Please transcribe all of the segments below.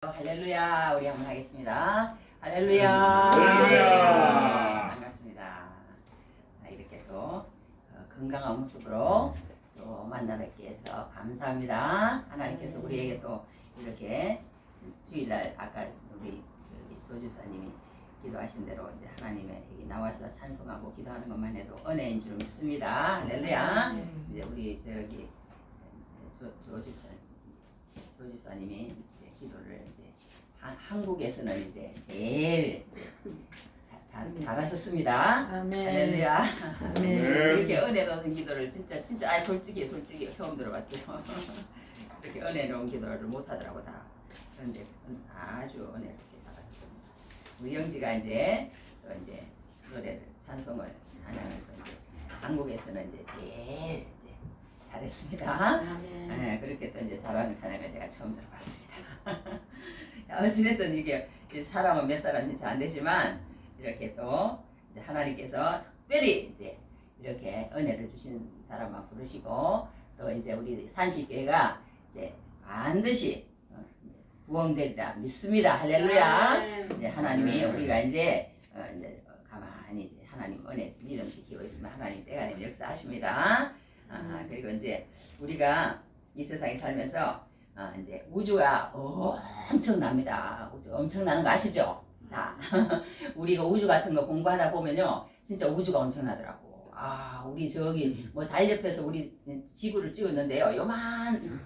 할렐루야. 우리 한번 하겠습니다. 할렐루야. 할렐루야. 반갑습니다. 이렇게 또 건강한 모습으로 또 만나 뵙게 해서 감사합니다. 하나님께서 우리에게 또 이렇게 주일날 아까 우리 조주사님이 기도하신 대로 이제 하나님의 여기 나와서 찬송하고 기도하는 것만 해도 은혜인 줄 믿습니다. 할렐루야. 이제 우리 저기 조주사님이 이제 기도를 이제 한국에서는 이제 제일 잘하셨습니다. 아멘. 할렐루야. 아멘. 이렇게 은혜로운 기도를 진짜 솔직히 처음 들어봤어요. 이렇게 은혜로운 기도를 못 하더라고 다. 그런데 아주 은혜롭게 잘하셨습니다. 우리 영지가 이제 또 이제 노래를 찬양을 또 이제 한국에서는 이제 제일 이제 잘했습니다. 아멘. 네, 그렇게 또 이제 잘하는 찬양을 제가 처음 들어봤습니다. 어찌됐든 이게 사람은 몇 사람 진짜 안 되지만 이렇게 또 이제 하나님께서 특별히 이제 이렇게 은혜를 주신 사람만 부르시고 또 이제 우리 산식교회가 이제 반드시 부흥되리라 믿습니다. 할렐루야. 아멘. 이제 하나님이 우리가 이제 가만히 이제 하나님 은혜 믿음 지키고 있으면 하나님 때가 되면 역사하십니다. 그리고 이제 우리가 이 세상에 살면서 이제 우주가 엄청납니다. 우주 엄청나는 거 아시죠? 다 우리가 우주 같은 거 공부하다 보면요, 진짜 우주가 엄청나더라고. 우리 저기 뭐 달 옆에서 우리 지구를 찍었는데요, 요만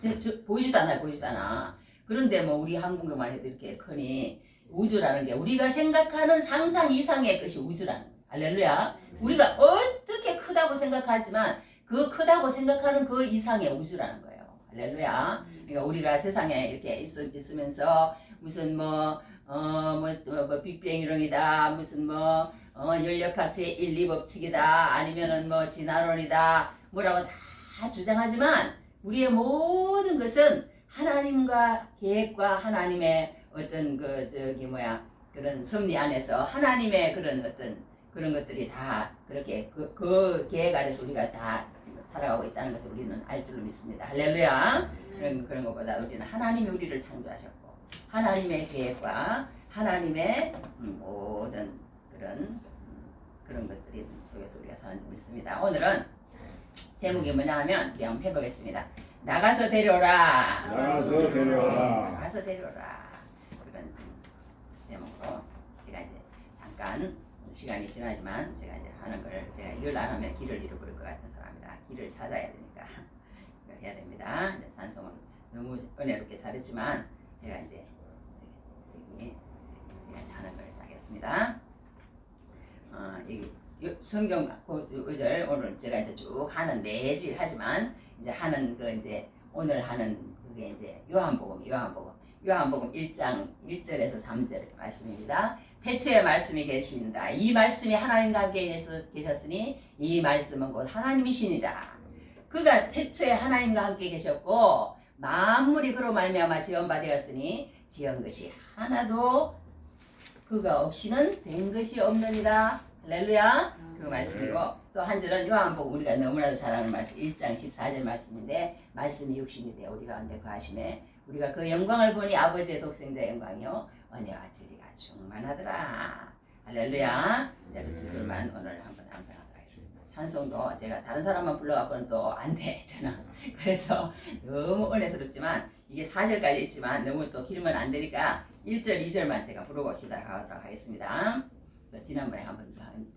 보이지도 않아. 그런데 뭐 우리 한국만 해도 이렇게 크니 우주라는 게 우리가 생각하는 상상 이상의 것이 우주라는 거예요. 할렐루야. 우리가 어떻게 크다고 생각하지만 그 크다고 생각하는 그 이상의 우주라는 거예요. 할렐루야. 그러니까 우리가 세상에 이렇게 있으면서 무슨 빅뱅 이론이다, 무슨 연력학제 1, 2법칙이다, 아니면은 진화론이다, 뭐라고 다 주장하지만 우리의 모든 것은 하나님과 계획과 하나님의 어떤 그런 섭리 안에서 하나님의 그런 어떤 그런 것들이 다 그렇게 그 계획 아래서 우리가 다 살아가고 있다는 것을 우리는 알 줄로 믿습니다. 할렐루야. 그런 것보다 우리는 하나님이 우리를 창조하셨고 하나님의 계획과 하나님의 모든 그런 것들이 속에서 우리가 사는 줄 믿습니다. 오늘은 제목이 뭐냐 하면 우리 한번 해보겠습니다. 나가서 데려오라. 나가서 데려오라. 나가서 데려오라. 그런 제목으로 제가 이제 잠깐 시간이 지나지만 제가 이제 하는 걸 제가 이걸 안 하면 길을 잃어버릴 것 같은 사람이라 길을 찾아야 되니까 이걸 해야 됩니다. 이제 찬송은 너무 은혜롭게 잘했지만 제가 이제 하는 걸 하겠습니다. 여기 성경 구절 오늘 제가 이제 쭉 하는 매주일 하지만 이제 하는 이제 오늘 하는 그게 이제 요한복음 1장 1절에서 3절 말씀입니다. 태초에 말씀이 계신다. 이 말씀이 하나님과 함께 계셨으니 이 말씀은 곧 하나님이시니라. 그가 태초에 하나님과 함께 계셨고 만물이 그로 말미암아 지은 바 되었으니 지은 것이 하나도 그가 없이는 된 것이 없느니라. 할렐루야. 그 말씀이고 또 한 절은 요한복음 우리가 너무나도 잘 아는 말씀 1장 14절 말씀인데 말씀이 육신이 되어 우리가 가운데 거하심에 우리가 그 영광을 보니 아버지의 독생자 영광이요 은혜와 진리가 충만하더라. 할렐루야. 이제 그 두 줄만 오늘 한번 암송하도록 하겠습니다. 찬송도 제가 다른 사람만 불러갖고는 또 안 돼, 저는. 그래서 너무 은혜스럽지만 이게 4절까지 있지만 너무 또 길면 안 되니까 1절, 2절만 제가 부르고 시작하도록 하겠습니다. 지난번에 한번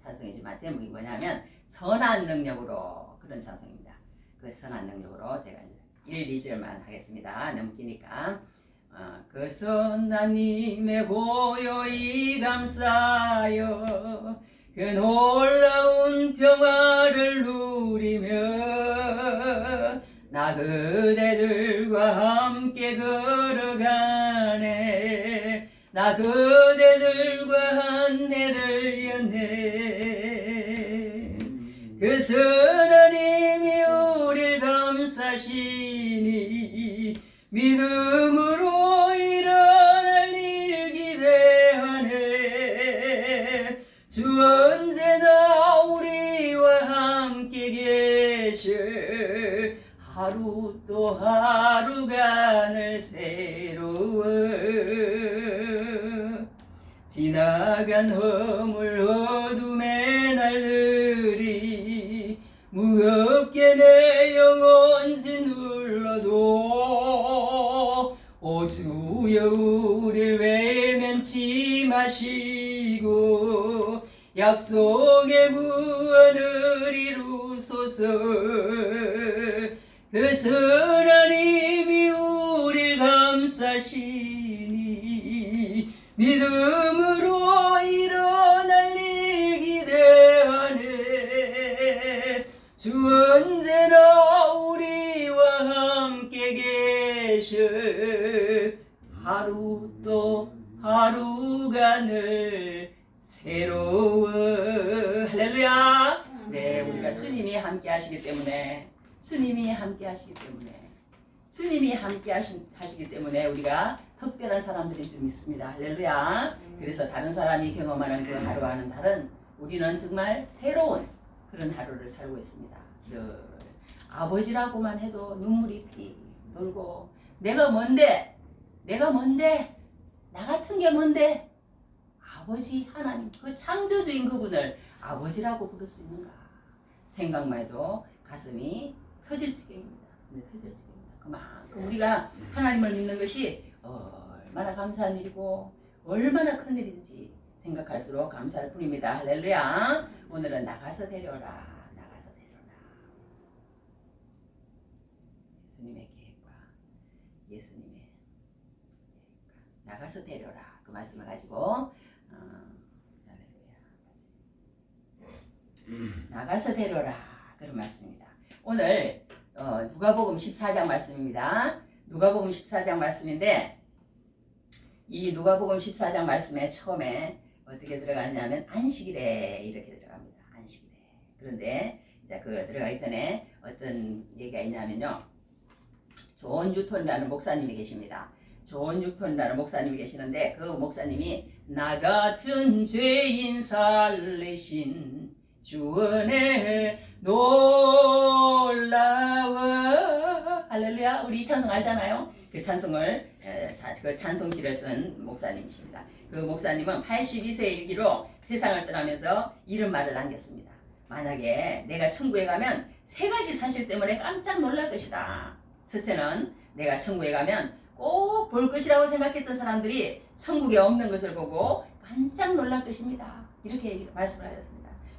찬송이지만 제목이 뭐냐면 선한 능력으로 그런 찬송입니다. 그 선한 능력으로 제가 1, 2절만 하겠습니다. 너무 기니까 그 선하님의 고요히 감싸여 그 놀라운 평화를 누리며 나 그대들과 함께 걸어가네. 나 그대들과 한 해를 여네. 그 선한 힘이 우릴 감싸시니 믿음으로 일어날 일 기대하네. 주 언제나 우리와 함께 계셔 하루 또 하루가 늘 새로워. 나간 허물 어둠의 날들이 무겁게 내 영혼 짓눌러도 오 주여 우릴 외면치 마시고 약속의 구원을 이루소서. 그 하나님이 우릴 감싸시니 믿음으로 일어날 일 기대하네. 주 언제나 우리와 함께 계셔. 하루 또 하루가 늘 새로워. 할렐루야. 네, 우리가 주님이 함께 하시기 때문에 주님이 함께 하시기 때문에 우리가 특별한 사람들이 좀 있습니다. 할렐루야. 그래서 다른 사람이 경험하는 그 하루와는 다른 우리는 정말 새로운 그런 하루를 살고 있습니다. 늘 아버지라고만 해도 눈물이 피 돌고 내가 뭔데 나 같은 게 뭔데 아버지 하나님 그 창조주인 그분을 아버지라고 부를 수 있는가 생각만 해도 가슴이 터질 지경입니다. 그만큼 우리가 하나님을 믿는 것이 얼마나 감사한 일이고 얼마나 큰 일인지 생각할수록 감사할 뿐입니다. 할렐루야. 오늘은 나가서 데려라. 예수님의 계획과 예수님의 계획과 나가서 데려라. 그 말씀을 가지고 나가서 데려라. 그런 말씀입니다. 오늘 누가복음 14장 말씀입니다. 누가복음 14장 말씀인데 이 누가복음 14장 말씀에 처음에 어떻게 들어가느냐면 안식일에 이렇게 들어갑니다. 안식일에. 그런데 이제 그 들어가기 전에 어떤 얘기가 있냐면요. 존 뉴턴이라는 목사님이 계십니다. 존 뉴턴이라는 목사님이 계시는데 그 목사님이 나 같은 죄인 살리신 주원의 놀라워. 할렐루야. 우리 이 찬송 알잖아요. 그 찬송을 그 찬송시를 쓴 목사님이십니다. 그 목사님은 82세의 일기로 세상을 떠나면서 이런 말을 남겼습니다. 만약에 내가 천국에 가면 세 가지 사실 때문에 깜짝 놀랄 것이다. 첫째는 내가 천국에 가면 꼭 볼 것이라고 생각했던 사람들이 천국에 없는 것을 보고 깜짝 놀랄 것입니다. 이렇게 말씀을 하셨습니다.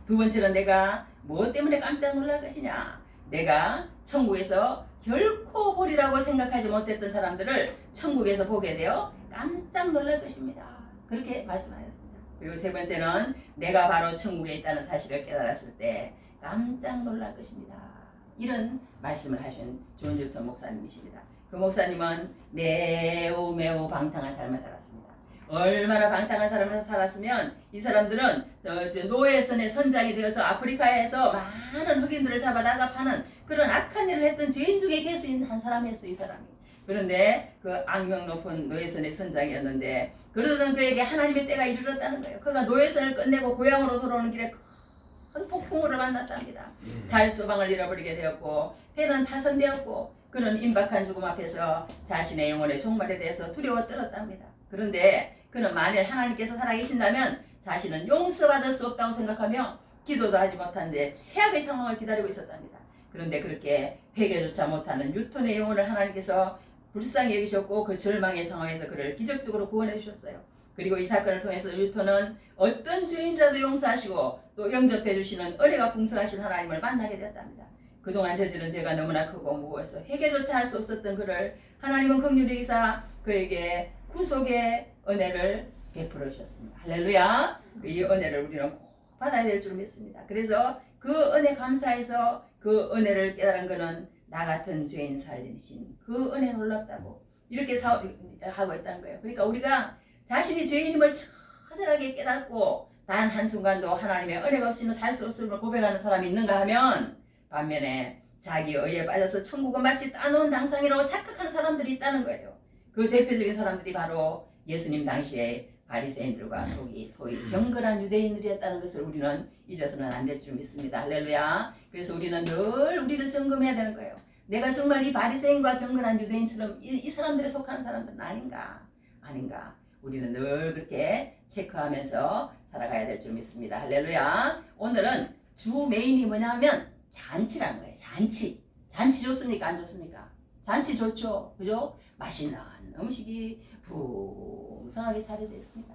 두 번째는 내가 무엇 때문에 깜짝 놀랄 것이냐. 내가 천국에서 결코 보리라고 생각하지 못했던 사람들을 천국에서 보게 되어 깜짝 놀랄 것입니다. 그렇게 말씀하셨습니다. 그리고 세 번째는 내가 바로 천국에 있다는 사실을 깨달았을 때 깜짝 놀랄 것입니다. 이런 말씀을 하신 존 뉴턴 목사님이십니다. 그 목사님은 매우 방탕한 삶을 살았습니다. 얼마나 방탕한 삶을 살았으면 이 사람들은 노예선의 선장이 되어서 아프리카에서 많은 흑인들을 잡아다가 파는 그런 악한 일을 했던 죄인 중에 계신 한 사람이었어요. 이 사람이. 그런데 그 악명 높은 노예선의 선장이었는데 그러던 그에게 하나님의 때가 이르렀다는 거예요. 그가 노예선을 끝내고 고향으로 돌아오는 길에 큰 폭풍우를 만났답니다. 살소방을 잃어버리게 되었고 배는 파손되었고 그는 임박한 죽음 앞에서 자신의 영혼의 종말에 대해서 두려워 떨었답니다. 그런데 그는 만일 하나님께서 살아계신다면 자신은 용서받을 수 없다고 생각하며 기도도 하지 못한데 최악의 상황을 기다리고 있었답니다. 그런데 그렇게 회개조차 못하는 뉴턴의 영혼을 하나님께서 불쌍히 여기셨고 그 절망의 상황에서 그를 기적적으로 구원해 주셨어요. 그리고 이 사건을 통해서 뉴턴은 어떤 죄인이라도 용서하시고 또 영접해 주시는 은혜가 풍성하신 하나님을 만나게 되었답니다. 그동안 저지른 죄가 너무나 크고 무거워서 회개조차 할 수 없었던 그를 하나님은 긍휼히 여기사 그에게 구속의 은혜를 베풀어 주셨습니다. 할렐루야. 이 은혜를 우리는 꼭 받아야 될 줄 믿습니다. 그래서 그 은혜 감사해서 그 은혜를 깨달은 그는 나 같은 죄인 살리신 그 은혜 놀랍다고 이렇게 하고 있다는 거예요. 그러니까 우리가 자신이 죄인임을 처절하게 깨닫고 단 한순간도 하나님의 은혜가 없이는 살 수 없음을 고백하는 사람이 있는가 하면 반면에 자기 의에 빠져서 천국은 마치 따놓은 당상이라고 착각하는 사람들이 있다는 거예요. 그 대표적인 사람들이 바로 예수님 당시에 바리새인들과 소위 경건한 유대인들이었다는 것을 우리는 잊어서는 안 될 줄 믿습니다. 할렐루야. 그래서 우리는 늘 우리를 점검해야 되는 거예요. 내가 정말 이 바리새인과 경건한 유대인처럼 이 사람들에 속하는 사람들은 아닌가. 우리는 늘 그렇게 체크하면서 살아가야 될 줄 믿습니다. 할렐루야. 오늘은 주 메인이 뭐냐면 잔치라는 거예요. 잔치. 잔치 좋습니까? 안 좋습니까? 잔치 좋죠. 그죠? 맛있는 음식이 풍성하게 차려져 있습니다.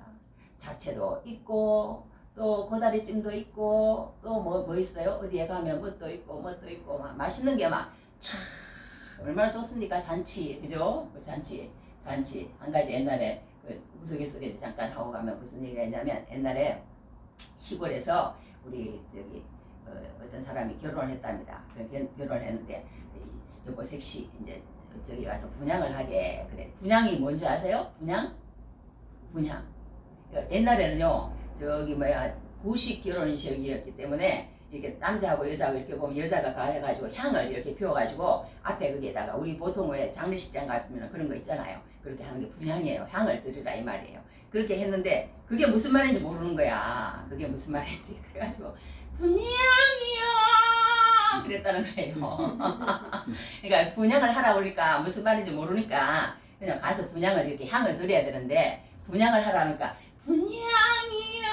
잡채도 있고 또 고다리찜도 있고 또 뭐 있어요? 어디에 가면 뭣도 있고 막 맛있는 게 막 참 얼마나 좋습니까? 잔치. 그죠? 잔치 한 가지 옛날에 그 우스갯소리 잠깐 하고 가면 무슨 얘기가 있냐면 옛날에 시골에서 우리 저기 어떤 사람이 결혼을 했답니다. 결혼을 했는데 여보 색시 이제 저기 가서 분양을 하게 그래. 분양이 뭔지 아세요? 분양. 옛날에는요 저기 구식 결혼식이었기 때문에 이렇게 남자하고 여자하고 이렇게 보면 여자가 가해가지고 향을 이렇게 피워가지고 앞에 거기에다가 우리 보통 왜 장례식장 같으면 그런 거 있잖아요. 그렇게 하는 게 분향이에요. 향을 드리라 이 말이에요. 그렇게 했는데 그게 무슨 말인지 모르는 거야. 그게 무슨 말인지. 그래가지고 분향이요 그랬다는 거예요. 그러니까 분향을 하라 그러니까 무슨 말인지 모르니까 그냥 가서 분향을 이렇게 향을 드려야 되는데 분향을 하라니까 분향이요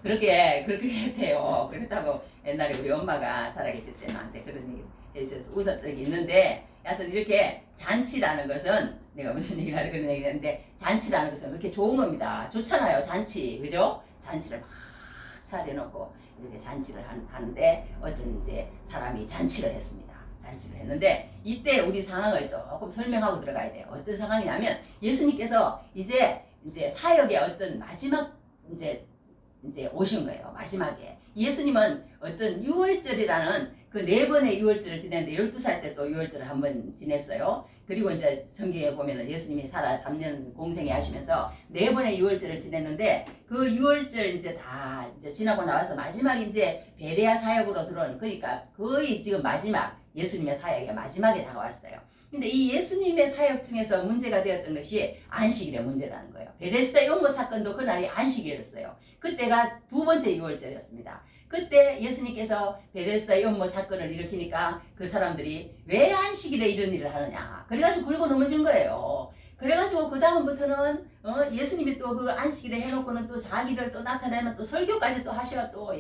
그렇게 했대요. 그렇다고 옛날에 우리 엄마가 살아계실 때 나한테 그런 얘기 해주셔서 웃었던 적이 있는데 하여튼 이렇게 잔치라는 것은 내가 무슨 얘기를 하려고 그런 얘기를 했는데 잔치라는 것은 그렇게 좋은 겁니다. 좋잖아요. 잔치. 그죠? 잔치를 막 차려놓고 이렇게 잔치를 하는데 어떤 이제 사람이 잔치를 했습니다. 잔치를 했는데 이때 우리 상황을 조금 설명하고 들어가야 돼요. 어떤 상황이냐면 예수님께서 이제 사역의 어떤 마지막 이제 오신 거예요. 마지막에. 예수님은 어떤 유월절이라는 그 4번의 유월절을 지냈는데 12살 때 또 유월절을 한 번 지냈어요. 그리고 이제 성경에 보면은 예수님이 살아 3년 공생애 하시면서 4번의 유월절을 지냈는데 그 유월절 이제 다 지나고 나와서 마지막 이제 베레아 사역으로 들어온 그러니까 거의 지금 마지막 예수님의 사역의 마지막에 다가왔어요. 근데 이 예수님의 사역 중에서 문제가 되었던 것이 안식일의 문제라는 거예요. 베데스다 용모 사건도 그날이 안식일이었어요. 그때가 2번째 유월절이었습니다. 그때 예수님께서 베데스다 용모 사건을 일으키니까 그 사람들이 왜 안식일에 이런 일을 하느냐. 그래가지고 굴고 넘어진 거예요. 그래가지고 그 다음부터는 예수님이 또 그 안식일에 해놓고는 또 자기를 또 나타내는 또 설교까지 또 하셔. 또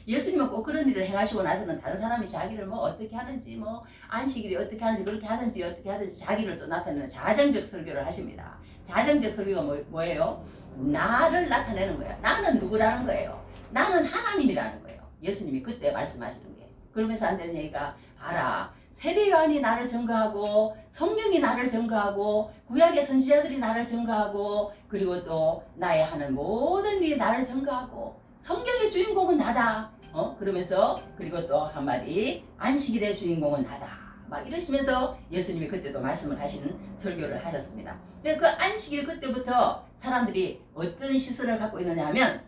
예수님은 꼭 그런 일을 행하시고 나서는 다른 사람이 자기를 뭐 어떻게 하는지 뭐 안식일이 어떻게 하는지 그렇게 하든지 어떻게 하든지 자기를 또 나타내는 자정적 설교를 하십니다. 자정적 설교가 뭐예요? 나를 나타내는 거예요. 나는 누구라는 거예요. 나는 하나님이라는 거예요. 예수님이 그때 말씀하시는 게. 그러면서 안 되는 얘기가 봐라. 세례 요한이 나를 증거하고 성령이 나를 증거하고 구약의 선지자들이 나를 증거하고 그리고 또 나의 하는 모든 일이 나를 증거하고 성경의 주인공은 나다. 그러면서 그리고 또 한마디 안식일의 주인공은 나다. 막 이러시면서 예수님이 그때도 말씀을 하시는 설교를 하셨습니다. 그 안식일 그때부터 사람들이 어떤 시선을 갖고 있느냐 하면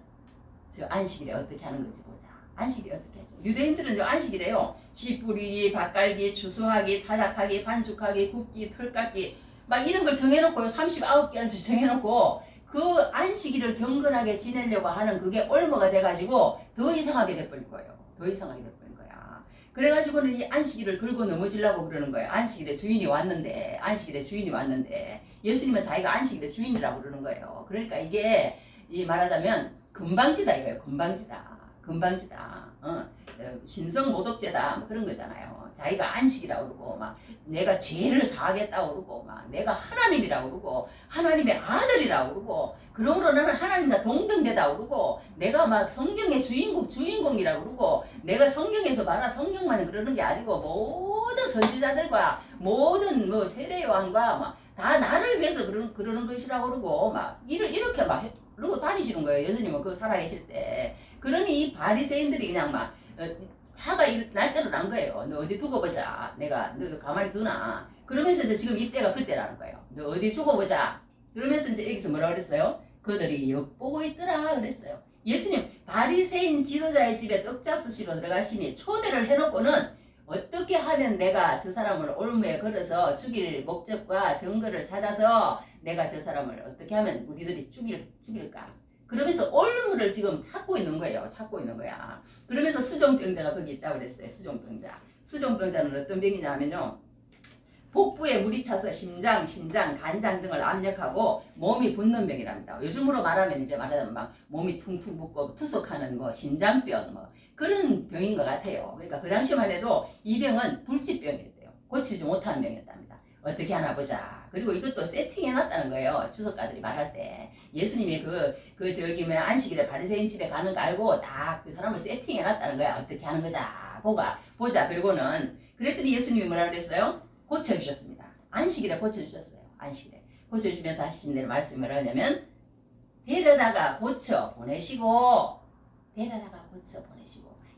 저 안식일에 어떻게 하는 건지 보자. 안식일에 어떻게 하죠? 유대인들은 안식일에요. 쥐뿌리기, 밭갈기, 추수하기, 타작하기, 반죽하기, 굽기, 털깎기 막 이런 걸 정해놓고요. 39개를 정해놓고 그 안식일을 경건하게 지내려고 하는 그게 올무가 돼가지고 더 이상하게 돼버린 거예요. 더 이상하게 돼버린 거야. 그래가지고는 이 안식일을 긁고 넘어지려고 그러는 거예요. 안식일의 주인이 왔는데 예수님은 자기가 안식일의 주인이라고 그러는 거예요. 그러니까 이게 이 말하자면 금방지다 이거예요. 금방지다. 신성 모독죄다 뭐 그런 거잖아요. 자기가 안식이라고 그러고 막 내가 죄를 사하겠다고 그러고 막 내가 하나님이라고 그러고 하나님의 아들이라고 그러고 그러므로 나는 하나님과 동등되다고 그러고 내가 막 성경의 주인공이라고 그러고 내가 성경에서 봐라 성경만 그러는 게 아니고 모든 선지자들과 모든 뭐 세례 요한과 막 다 나를 위해서 그러는 것이라고 그러고 막 이렇게 막 그러고 다니시는 거예요. 예수님은 그 살아계실 때. 그러니 이 바리새인들이 그냥 막 화가 날 대로 난 거예요. 너 어디 두고 보자. 너 가만히 두나. 그러면서 이제 지금 이때가 그때라는 거예요. 너 어디 두고 보자. 그러면서 이제 여기서 뭐라 그랬어요? 그들이 엿보고 있더라 그랬어요. 예수님 바리새인 지도자의 집에 떡잡수시로 들어가시니 초대를 해놓고는 어떻게 하면 내가 저 사람을 올무에 걸어서 죽일 목적과 증거를 찾아서 내가 저 사람을 어떻게 하면 우리들이 죽일까? 그러면서 올무를 지금 찾고 있는 거예요. 그러면서 수종병자가 거기 있다고 그랬어요. 수종병자는 어떤 병이냐 하면요. 복부에 물이 차서 심장, 신장, 간장 등을 압력하고 몸이 붓는 병이랍니다. 요즘으로 말하면 이제 말하자면 막 몸이 퉁퉁 붓고 투석하는 뭐 심장병 뭐 그런 병인 것 같아요. 그러니까 그 당시만 해도 이 병은 불치병이었대요. 고치지 못하는 병이었답니다. 어떻게 하나 보자. 그리고 이것도 세팅해놨다는 거예요. 주석가들이 말할 때. 예수님이 저기 뭐 안식일에 바리새인 집에 가는 거 알고 딱 그 사람을 세팅해놨다는 거야. 어떻게 하는 거자. 보자. 그리고는 그랬더니 예수님이 뭐라 그랬어요? 고쳐주셨습니다. 안식일에 고쳐주셨어요. 안식일에. 고쳐주면서 하신 대로 말씀이 뭐라 하냐면 데려다가 고쳐 보내시고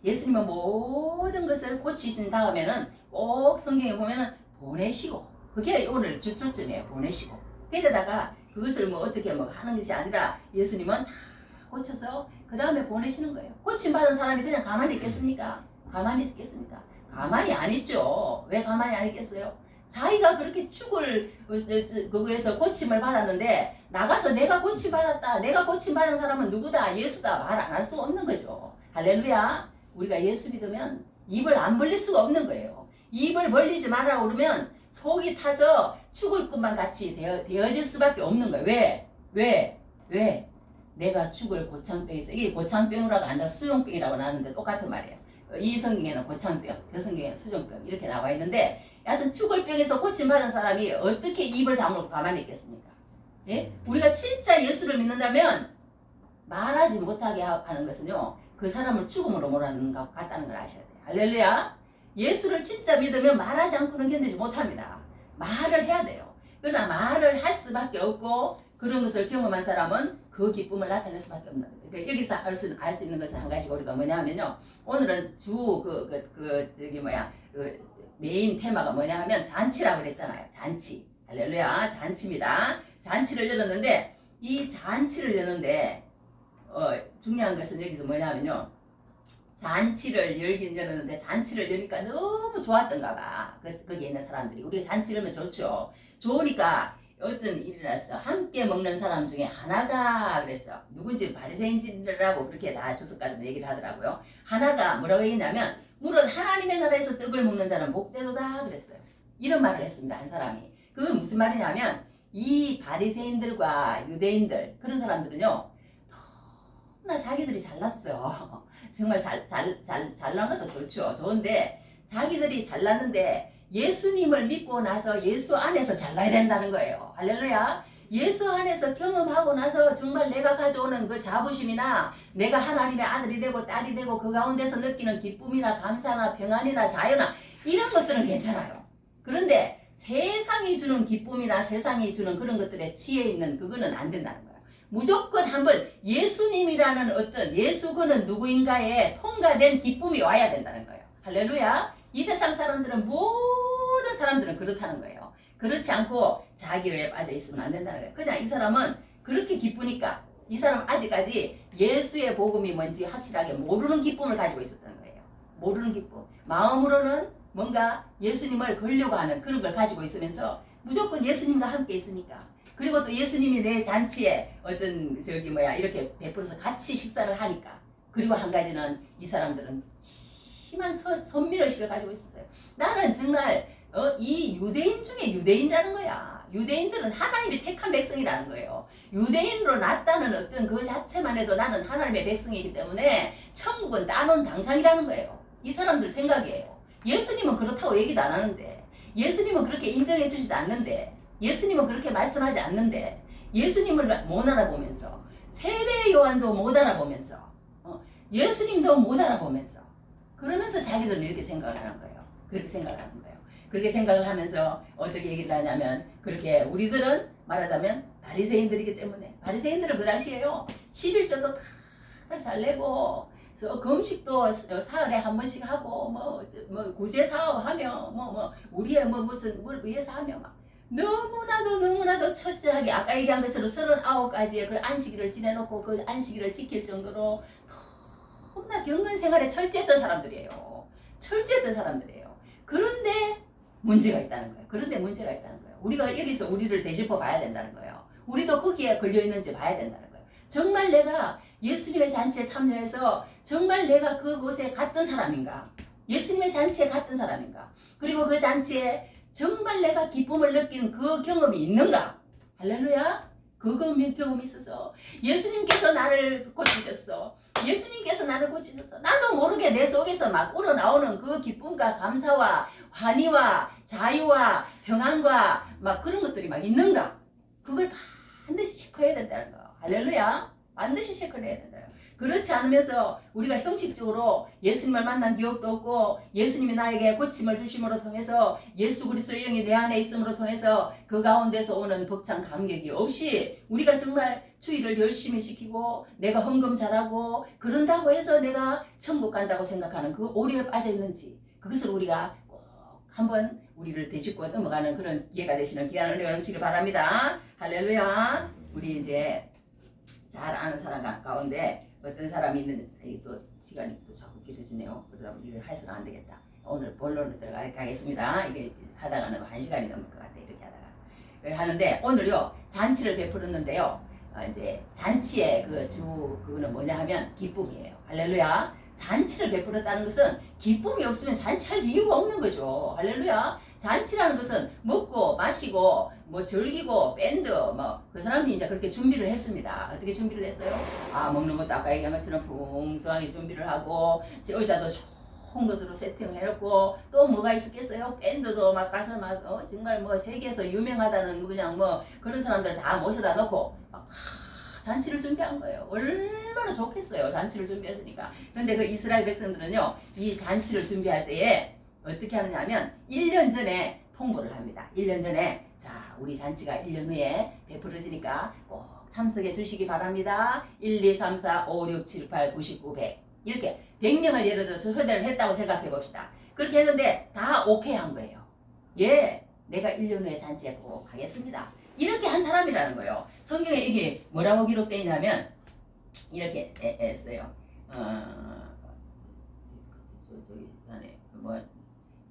예수님은 모든 것을 고치신 다음에는 꼭 성경에 보면은 보내시고 그게 오늘 주초점이에요. 보내시고 데려다가 그것을 뭐 어떻게 뭐 하는 것이 아니라 예수님은 다 고쳐서 그 다음에 보내시는 거예요. 고침받은 사람이 그냥 가만히 있겠습니까? 가만히 안 있죠. 왜 가만히 안 있겠어요? 자기가 그렇게 죽을 그거에서 고침을 받았는데 나가서 내가 고침받았다. 내가 고침받은 사람은 누구다? 예수다. 말 안 할 수가 없는 거죠. 할렐루야. 우리가 예수 믿으면 입을 안 벌릴 수가 없는 거예요. 입을 벌리지 말라고 그러면 속이 타서 죽을 것만 같이 되어질 수밖에 없는 거예요. 왜? 내가 죽을 고창병에서 이게 고창병이라고 한다. 수종병이라고 나왔는데 똑같은 말이에요. 이 성경에는 고창병, 저 성경에는 수종병 이렇게 나와 있는데 여하튼 죽을 병에서 고침받은 사람이 어떻게 입을 다물고 가만히 있겠습니까? 예? 우리가 진짜 예수를 믿는다면 말하지 못하게 하는 것은요. 그 사람을 죽음으로 몰아넣는 것 같다는 걸 아셔야 돼요. 할렐루야. 예수를 진짜 믿으면 말하지 않고는 견디지 못합니다. 말을 해야 돼요. 그러나 말을 할 수밖에 없고 그런 것을 경험한 사람은 그 기쁨을 나타낼 수밖에 없는 거예요. 그러니까 여기서 알 수 있는 것은 한 가지가 우리가 뭐냐면요. 오늘은 메인 테마가 뭐냐 하면 잔치라고 그랬잖아요. 잔치. 할렐루야. 잔치입니다. 잔치를 열었는데 이 잔치를 여는데 중요한 것은 여기서 뭐냐면요. 잔치를 열긴 열었는데 잔치를 여니까 너무 좋았던가 봐. 거기에 있는 사람들이. 우리가 잔치를 하면 좋죠. 좋으니까 어떤 일이 났어. 함께 먹는 사람 중에 하나가 그랬어. 누군지 바리새인이라고 그렇게 다 주석가들 얘기를 하더라고요. 하나가 뭐라고 했냐면 물론 하나님의 나라에서 떡을 먹는 자는 복되도다 그랬어요. 이런 말을 했습니다. 한 사람이. 그건 무슨 말이냐면 이 바리새인들과 유대인들 그런 사람들은요. 너무나 자기들이 잘났어. 정말 잘난 것도 좋죠. 좋은데 자기들이 잘났는데 예수님을 믿고 나서 예수 안에서 잘나야 된다는 거예요. 할렐루야. 예수 안에서 경험하고 나서 정말 내가 가져오는 그 자부심이나 내가 하나님의 아들이 되고 딸이 되고 그 가운데서 느끼는 기쁨이나 감사나 평안이나 자유나 이런 것들은 괜찮아요. 그런데 세상이 주는 기쁨이나 세상이 주는 그런 것들에 취해 있는 그거는 안 된다는 거예요. 무조건 한번 예수님이라는 어떤 예수그는 누구인가에 통과된 기쁨이 와야 된다는 거예요. 할렐루야. 이 세상 사람들은 모든 사람들은 그렇다는 거예요. 그렇지 않고 자기에 빠져 있으면 안 된다는 거예요. 그냥 이 사람은 그렇게 기쁘니까 이 사람 아직까지 예수의 복음이 뭔지 확실하게 모르는 기쁨을 가지고 있었다는 거예요. 모르는 기쁨. 마음으로는 뭔가 예수님을 걸려고 하는 그런 걸 가지고 있으면서 무조건 예수님과 함께 있으니까. 그리고 또 예수님이 내 잔치에 어떤 이렇게 베풀어서 같이 식사를 하니까. 그리고 한 가지는 이 사람들은 심한 선민의식을 가지고 있었어요. 나는 정말 이 유대인 중에 유대인이라는 거야. 유대인들은 하나님이 택한 백성이라는 거예요. 유대인으로 났다는 어떤 그 자체만 해도 나는 하나님의 백성이기 때문에 천국은 따놓은 당상이라는 거예요. 이 사람들 생각이에요. 예수님은 그렇다고 얘기도 안 하는데 예수님은 그렇게 인정해 주지도 않는데 예수님은 그렇게 말씀하지 않는데 예수님을 못 알아보면서 세례 요한도 못 알아보면서 예수님도 못 알아보면서 그러면서 자기들은 이렇게 생각을 하는 거예요. 그렇게 생각을 하는 거예요. 그렇게 생각을 하면서 어떻게 얘기를 하냐면 그렇게 우리들은 말하자면 바리새인들이기 때문에 바리새인들은 그 당시에요. 11조도 다 잘 내고 금식도 사흘에 한 번씩 하고 뭐 구제 사업하며 우리의 무슨 뭘 위해서 하며 막 너무나도 철저하게 아까 얘기한 것처럼 39가지의 그 안식일을 지내놓고 그 안식일을 지킬 정도로 너무나 경건 생활에 철저했던 사람들이에요. 그런데 문제가 있다는 거예요. 우리가 여기서 우리를 되짚어 봐야 된다는 거예요. 우리도 거기에 걸려 있는지 봐야 된다는 거예요. 정말 내가 예수님의 잔치에 참여해서 정말 내가 그곳에 갔던 사람인가? 예수님의 잔치에 갔던 사람인가? 그리고 그 잔치에 정말 내가 기쁨을 느낀 그 경험이 있는가? 할렐루야. 그 경험이 있어서 예수님께서 나를 고치셨어. 예수님께서 나를 고치셨어. 나도 모르게 내 속에서 막 우러나오는 그 기쁨과 감사와 환희와 자유와 평안과 막 그런 것들이 막 있는가? 그걸 반드시 체크해야 된다는 거. 할렐루야. 반드시 체크를 해야 된다. 그렇지 않으면서 우리가 형식적으로 예수님을 만난 기억도 없고 예수님이 나에게 고침을 주심으로 통해서 예수 그리스도의 영이 내 안에 있음으로 통해서 그 가운데서 오는 벅찬 감격이 없이 우리가 정말 주의를 열심히 지키고 내가 헌금 잘하고 그런다고 해서 내가 천국 간다고 생각하는 그 오류에 빠져 있는지 그것을 우리가 꼭 한번 우리를 되짚고 넘어가는 그런 기회가 되시는 귀한 은혜가 넘치기를 바랍니다. 할렐루야. 우리 이제 잘 아는 사람 가운데 어떤 사람이 있는 또 시간이 또 자꾸 길어지네요. 그러다 보니 이거 해서는 안 되겠다. 오늘 본론으로 들어가겠습니다. 이게 하다가는 1시간이 넘을 것 같아. 이렇게 하다가 하는데 오늘요 잔치를 베풀었는데요. 이제 잔치의 그거는 뭐냐 하면 기쁨이에요. 할렐루야. 잔치를 베풀었다는 것은 기쁨이 없으면 잔치할 이유가 없는 거죠. 할렐루야. 잔치라는 것은 먹고 마시고 뭐 즐기고 밴드 뭐 그 사람들이 이제 그렇게 준비를 했습니다. 어떻게 준비를 했어요? 먹는 것도 아까 얘기한 것처럼 풍성하게 준비를 하고 의자도 좋은 것으로 세팅을 해놓고 또 뭐가 있었겠어요? 밴드도 막 가서 막 정말 뭐 세계에서 유명하다는 그냥 뭐 그런 사람들 다 모셔다 놓고 막 잔치를 준비한 거예요. 얼마나 좋겠어요. 잔치를 준비했으니까. 그런데 그 이스라엘 백성들은요 이 잔치를 준비할 때에 어떻게 하느냐 하면 1년 전에 통보를 합니다. 1년 전에 자 우리 잔치가 1년 후에 베풀어지니까 꼭 참석해 주시기 바랍니다. 1, 2, 3, 4, 5, 6, 7, 8, 9, 10, 100 이렇게 100명을 예를 들어서 초대를 했다고 생각해 봅시다. 그렇게 했는데 다 오케이 한 거예요. 예, 내가 1년 후에 잔치에 꼭 가겠습니다. 이렇게 한 사람이라는 거예요. 성경에 이게 뭐라고 기록되어 있냐면 이렇게 했어요.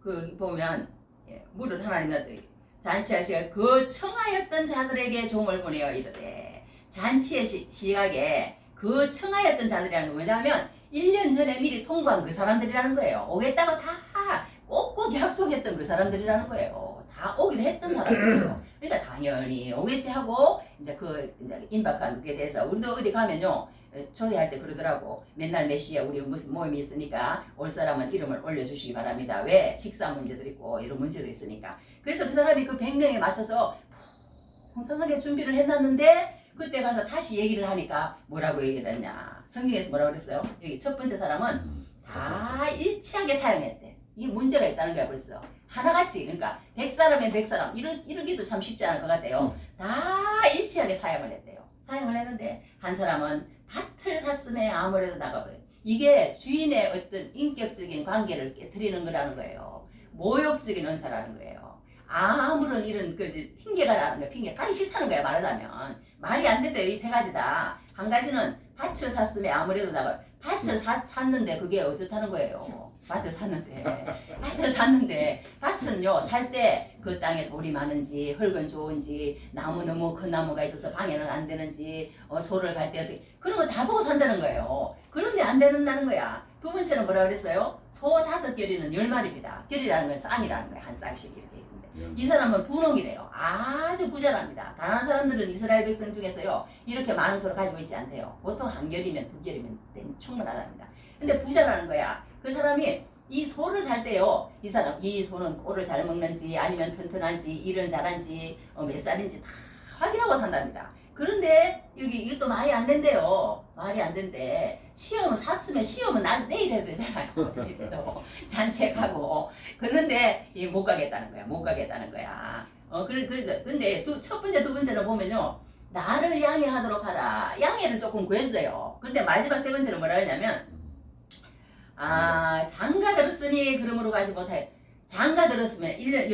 그 보면 무릇 하나님은 잔치할 시간 그 청하였던 자들에게 종을 보내어 이르되 잔치의 시각에 그 청하였던 자들이라는 건 뭐냐면 1년 전에 미리 통보한 그 사람들이라는 거예요. 오겠다고 다 꼭꼭 약속했던 그 사람들이라는 거예요. 다 오기로 했던 사람들이에요. 그러니까 당연히 오겠지 하고 이제 이제 임박한 그게 돼서 우리도 어디 가면요 초대할 때 그러더라고. 맨날 몇 시에 우리 무슨 모임이 있으니까 올 사람은 이름을 올려주시기 바랍니다. 왜? 식사 문제도 있고 이런 문제도 있으니까. 그래서 그 사람이 그 100명에 맞춰서 풍성하게 준비를 해놨는데 그때 가서 다시 얘기를 하니까 뭐라고 얘기를 했냐. 성경에서 뭐라고 그랬어요? 여기 첫 번째 사람은 다 일치하게 사용했대. 이게 문제가 있다는 거야 벌써. 하나같이 그러니까 100사람이면 100사람 이러기도 참 쉽지 않을 것 같아요. 다 일치하게 사용을 했대요. 사용을 했는데 한 사람은 밭을 샀음에 아무래도 나가버려. 이게 주인의 어떤 인격적인 관계를 깨트리는 거라는 거예요. 모욕적인 은사라는 거예요. 아무런 이런 핑계가 나는 거야. 핑계 가기 싫다는 거야. 말하자면 말이 안 된대요. 이 세 가지다. 한 가지는 밭을 샀음에 아무래도 나가. 밭을 샀는데 그게 어떻다는 거예요. 밭을 샀는데 밭은요 살 때 그 땅에 돌이 많은지 흙은 좋은지 나무 너무 큰 나무가 있어서 방해는 안 되는지 소를 갈 때 어떻게 그런 거 다 보고 산다는 거예요. 그런데 안 되는다는 거야. 두 번째는 뭐라 그랬어요? 소 5결이는 10마리입니다. 결이라는 건 쌍이라는 거야. 한 쌍씩 이렇게 있는데 이 사람은 분홍이래요. 아주 부자랍니다. 가난한 사람들은 이스라엘 백성 중에서요 이렇게 많은 소를 가지고 있지 않대요. 보통 1결이면 2결이면 충분하답니다. 근데 부자라는 거야. 그 사람이 이 소를 살 때요, 이 소는 꼴을 잘 먹는지 아니면 튼튼한지 일은 잘한지 몇 살인지 다 확인하고 산답니다. 그런데 여기 이것도 말이 안 된대요. 말이 안 된대. 시험은 샀으면 시험은 내일 해도 되잖아요. 잔치에 가고. 그런데 못 가겠다는 거야. 못 가겠다는 거야. 근데 첫 번째, 두 번째로 보면요. 나를 양해하도록 하라. 양해를 조금 구했어요. 그런데 마지막 세 번째는 뭐라 하냐면 장가 들었으니 그러므로 가지 못하여. 장가 들었으면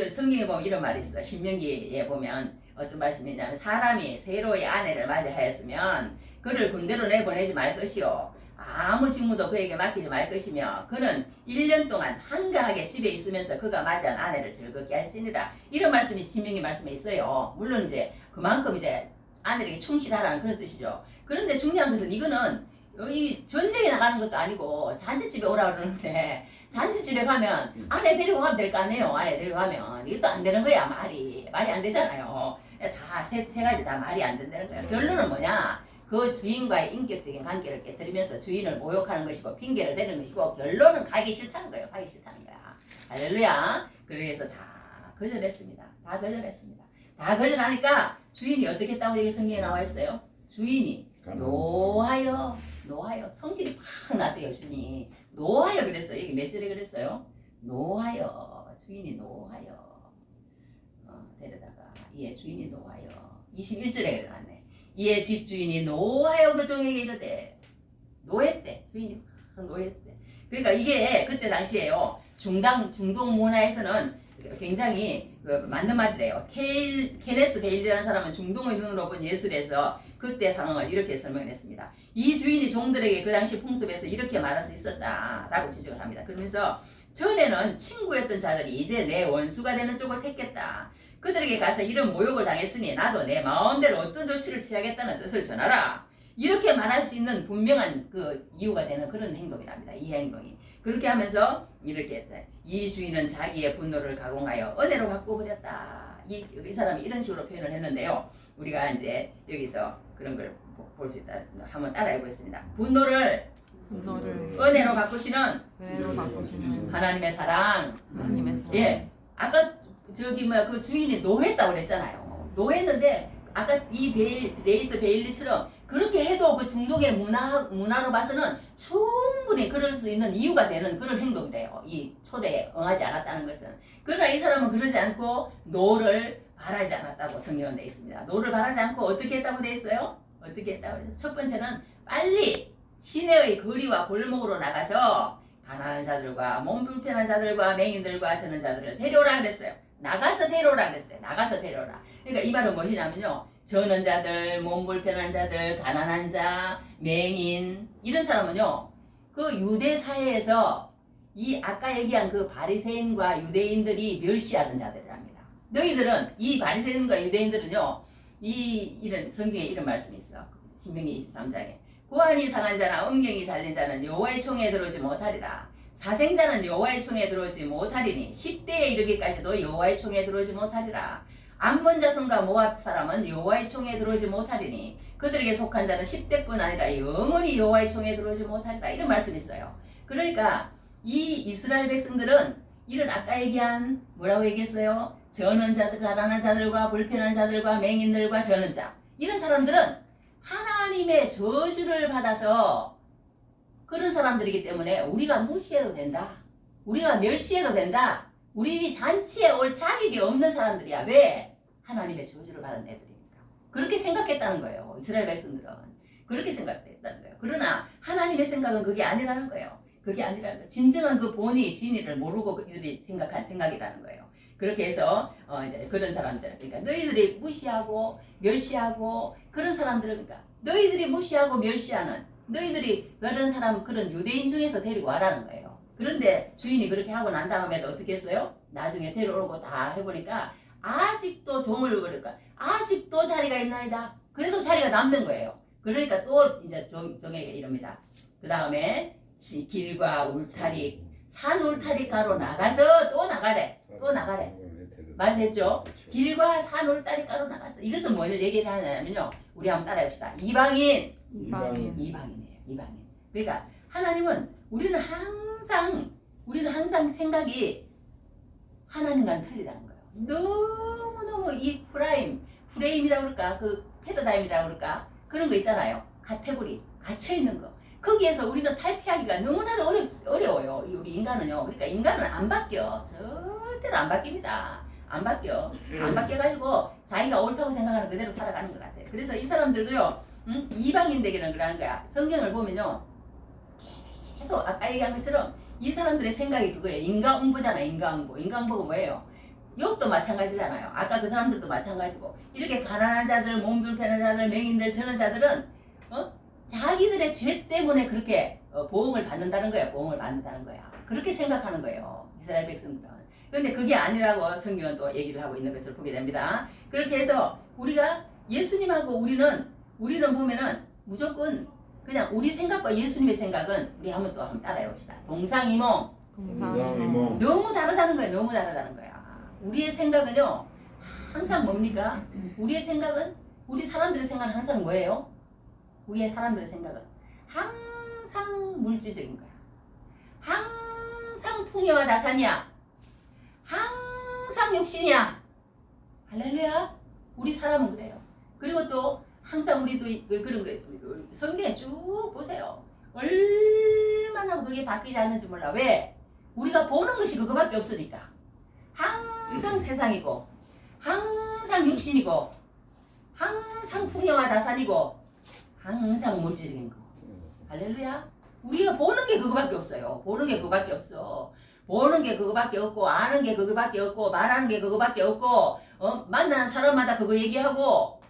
성경에 보면 이런 말이 있어. 신명기에 보면 어떤 말씀이냐면 사람이 새로의 아내를 맞이하였으면 그를 군대로 내보내지 말 것이요 아무 직무도 그에게 맡기지 말 것이며 그는 1년 동안 한가하게 집에 있으면서 그가 맞이한 아내를 즐겁게 할지니라. 이런 말씀이 신명기 말씀에 있어요. 물론 이제 그만큼 이제 아내에게 충실하라는 그런 뜻이죠. 그런데 중요한 것은 이거는 여기 전쟁에 나가는 것도 아니고 잔치집에 오라 그러는데 잔치집에 가면 아내 데리고 가면 될 거 아니에요. 아내 데리고 가면 이것도 안 되는 거야. 말이 안 되잖아요. 다 세 가지 다 말이 안 된다는 거야. 결론은 뭐냐? 그 주인과의 인격적인 관계를 깨뜨리면서 주인을 모욕하는 것이고 핑계를 대는 것이고 결론은 가기 싫다는 거예요. 가기 싫다는 거야. 할렐루야. 그래서 다 거절했습니다. 다 거절했습니다. 다 거절하니까 주인이 어떻게 했다고 여기 성경에 나와 있어요? 주인이 노하여 성질이 팍 났대요. 주인이 노하여 그랬어요. 여기 몇 절에 그랬어요? 노하여 주인이 노하여 데려다가 이에 주인이 노하여 21절에 그러네. 이에 집주인이 노하여 그 종에게 이르되 노했대. 주인이 팍 노했대. 그러니까 이게 그때 당시에요. 중동 문화에서는 굉장히 맞는 말이래요. 케네스 베일이라는 사람은 중동의 눈으로 본 예술에서 그때 상황을 이렇게 설명했습니다. 이 주인이 종들에게 그 당시 풍습에서 이렇게 말할 수 있었다라고 지적을 합니다. 그러면서 전에는 친구였던 자들이 이제 내 원수가 되는 쪽을 택했다. 그들에게 가서 이런 모욕을 당했으니 나도 내 마음대로 어떤 조치를 취하겠다는 뜻을 전하라. 이렇게 말할 수 있는 분명한 그 이유가 되는 그런 행동이랍니다. 이 행동이. 그렇게 하면서 이렇게 했다. 이 주인은 자기의 분노를 가공하여 은혜로 바꿔버렸다. 이 사람이 이런 식으로 표현을 했는데요. 우리가 이제 여기서 그런 걸 볼 수 있다. 한번 따라해 보겠습니다. 분노를 은혜로 바꾸시는 하나님의 사랑. 예. 아까 저기 그 주인이 노했다고 그랬잖아요. 노했는데 아까 이 레이스 베일리처럼 그렇게 해도 그 중동의 문화로 봐서는 충분히 그럴 수 있는 이유가 되는 그런 행동이래요. 이 초대에 응하지 않았다는 것은. 그러나 이 사람은 그러지 않고 노를 바라지 않았다고 성경은 되어 있습니다. 노를 바라지 않고 어떻게 했다고 되어 있어요? 어떻게 했다고 그랬어요? 첫 번째는 빨리 시내의 거리와 골목으로 나가서 가난한 자들과 몸 불편한 자들과 맹인들과 저는 자들을 데려오라 그랬어요. 나가서 데려오라 그랬어요. 나가서 데려오라. 그러니까 이 말은 무엇이냐면요. 저는 자들, 몸 불편한 자들, 가난한 자, 맹인 이런 사람은요. 그 유대 사회에서 이 아까 얘기한 그 바리새인과 유대인들이 멸시하던 자들이랍니다. 너희들은 이 바리새인과 유대인들은요. 이런 성경에 이런 말씀이 있어. 신명기 23장에 고안이 상한 자나 음경이 잘린 자는 여호와의 총에 들어오지 못하리라. 사생자는 여호와의 총에 들어오지 못하리니 10대에 이르기까지도 여호와의 총에 들어오지 못하리라. 암몬 자손과 모압 사람은 여호와의 총에 들어오지 못하리니 그들에게 속한 자는 10대뿐 아니라 영원히 여호와의 총에 들어오지 못하리라. 이런 말씀이 있어요. 그러니까 이 이스라엘 백성들은 이런 아까 얘기한 뭐라고 얘기했어요? 저는 자들, 가난한 자들과 불편한 자들과 맹인들과 저는 자 이런 사람들은 하나님의 저주를 받아서 그런 사람들이기 때문에 우리가 무시해도 된다. 우리가 멸시해도 된다. 우리 잔치에 올 자격이 없는 사람들이야. 왜? 하나님의 저주를 받은 애들이니까. 그렇게 생각했다는 거예요. 이스라엘 백성들은. 그렇게 생각했다는 거예요. 그러나 하나님의 생각은 그게 아니라는 거예요. 그게 아니라는 거예요. 진정한 그 본의 진의를 모르고 그들이 생각한 생각이라는 거예요. 그렇게 해서 이제 그런 사람들, 그러니까 너희들이 무시하고 멸시하고 그런 사람들을 그러니까 너희들이 무시하고 멸시하는 너희들이 그런 사람 그런 유대인 중에서 데리고 와라는 거예요. 그런데 주인이 그렇게 하고 난 다음에도 어떻게 했어요? 나중에 데려오고 다 해보니까 아직도 종을 버릴까? 아직도 자리가 있나이다. 그래도 자리가 남는 거예요. 그러니까 또 이제 종에게 이럽니다. 그 다음에 길과 울타리, 산 울타리 가로 나가서 또 나가래. 또 나가래. 말했죠? 길과 산 울타리 가로 나가서. 이것은 뭘 얘기를 하냐면요. 우리 한번 따라해봅시다. 이방인이에요. 이방인. 그러니까 하나님은 우리는 항상 생각이 하나님과는 틀리다는 거예요. 너무너무 이 프레임이라고 그럴까? 그 패러다임이라고 그럴까? 그런 거 있잖아요. 카테고리, 갇혀있는 거. 거기에서 우리는 탈피하기가 너무나도 어려워요. 우리 인간은요. 그러니까 인간은 안 바뀌어. 절대로 안 바뀝니다. 안 바뀌어. 안 바뀌어가지고 자기가 옳다고 생각하는 그대로 살아가는 것 같아요. 그래서 이 사람들도요. 이방인 되기는 그러는 거야. 성경을 보면요. 계속 아까 얘기한 것처럼 이 사람들의 생각이 그거예요. 인과응보잖아. 인과응보가 뭐예요? 욥도 마찬가지잖아요. 아까 그 사람들도 마찬가지고 이렇게 가난한 자들, 몸 불편한 자들, 맹인들, 저런 자들은 자기들의 죄 때문에 그렇게 보응을 받는다는 거예요. 보응을 받는다는 거야. 그렇게 생각하는 거예요. 이스라엘 백성들은. 그런데 그게 아니라고 성경은 또 얘기를 하고 있는 것을 보게 됩니다. 그렇게 해서 우리가 예수님하고 우리는 보면은 무조건 그냥 우리 생각과 예수님의 생각은 우리 한번 따라해 봅시다. 동상이몽. 동상이몽. 너무 다르다는 거야. 너무 다르다는 거야. 우리의 생각은요. 항상 뭡니까? 우리의 생각은 우리 사람들의 생각은 항상 뭐예요? 우리의 사람들의 생각은 항상 물질적인 거야. 항상 풍요와 다산이야. 항상 욕심이야. 할렐루야. 우리 사람은 그래요. 그리고 또 항상 우리도 그런 거예요. 성경에 쭉 보세요. 얼마나 그게 바뀌지 않는지 몰라. 왜? 우리가 보는 것이 그거밖에 없으니까. 항상 세상이고 항상 육신이고 항상 풍요와 다산이고 항상 물질적인 거. 할렐루야. 우리가 보는 게 그거밖에 없어요. 보는 게 그거밖에 없어. 보는 게 그거밖에 없고 아는 게 그거밖에 없고 말하는 게 그거밖에 없고 만나는 사람마다 그거 얘기하고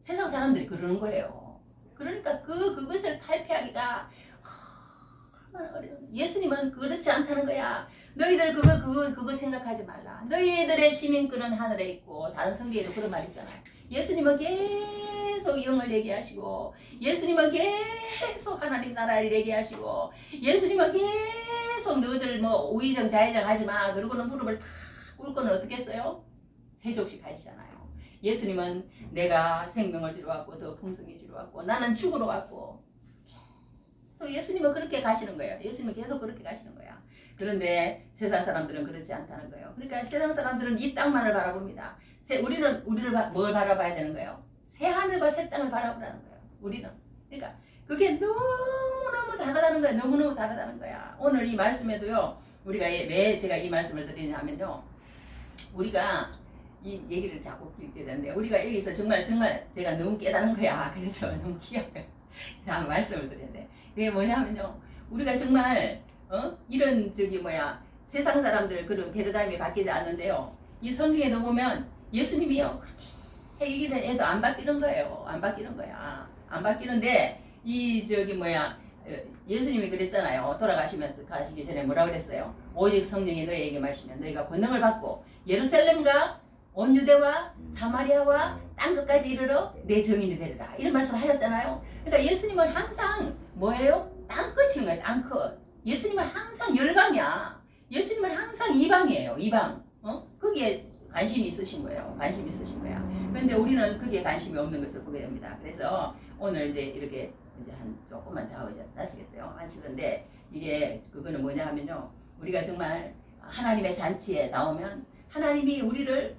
세상 사람들이 그러는 거예요. 그러니까 그것을 탈피하기가 얼마나 어려워. 예수님은 그렇지 않다는 거야. 너희들 그거 생각하지 말라. 너희들의 시민권은 하늘에 있고 다른 성경에도 그런 말 있잖아요. 예수님은 계속 영을 얘기하시고 예수님은 계속 하나님 나라를 얘기하시고 예수님은 계속 너희들 뭐 우의정 좌의정 하지마 그러고는 무릎을 탁 꿇고는 어떻게 했어요? 세족식 하시잖아요. 예수님은 내가 생명을 주러 왔고 더 풍성히 주러 왔고 나는 죽으러 왔고 그래서 예수님은 그렇게 가시는 거예요. 예수님은 계속 그렇게 가시는 거야. 그런데 세상 사람들은 그렇지 않다는 거예요. 그러니까 세상 사람들은 이 땅만을 바라봅니다. 우리를 뭘 바라봐야 되는 거예요? 새 하늘과 새 땅을 바라보라는 거예요. 우리는. 그러니까 그게 너무너무 다르다는 거야. 너무너무 다르다는 거야. 오늘 이 말씀에도요. 우리가 왜 제가 이 말씀을 드리냐면요. 우리가 이 얘기를 자꾸 읽게 되는데 우리가 여기서 정말 제가 너무 깨달은 거야. 그래서 너무 귀하게 말씀을 드려야 돼. 그게 뭐냐면요. 우리가 정말 이런 세상 사람들 그런 패러다임이 바뀌지 않는데요. 이 성경에도 보면 예수님이요. 그렇게 얘기를 해도 안 바뀌는 거예요. 안 바뀌는 거야. 안 바뀌는데 예수님이 그랬잖아요. 돌아가시면서 가시기 전에 뭐라 그랬어요? 오직 성령이 너희에게 마시면 너희가 권능을 받고 예루살렘과 온 유대와 사마리아와 땅 끝까지 이르러 내 증인이 되리라. 이런 말씀 하셨잖아요. 그러니까 예수님은 항상 뭐예요? 땅끝인 거예요. 땅끝. 예수님은 항상 열방이야. 예수님은 항상 이방이에요. 이방. 거기에 관심이 있으신 거예요. 관심이 있으신 거야. 그런데 우리는 그게 관심이 없는 것을 보게 됩니다. 그래서 오늘 이제 이렇게 이제 한 조금만 더 하고 이제 마치겠어요. 마치는데 이게 그거는 뭐냐 하면요. 우리가 정말 하나님의 잔치에 나오면 하나님이 우리를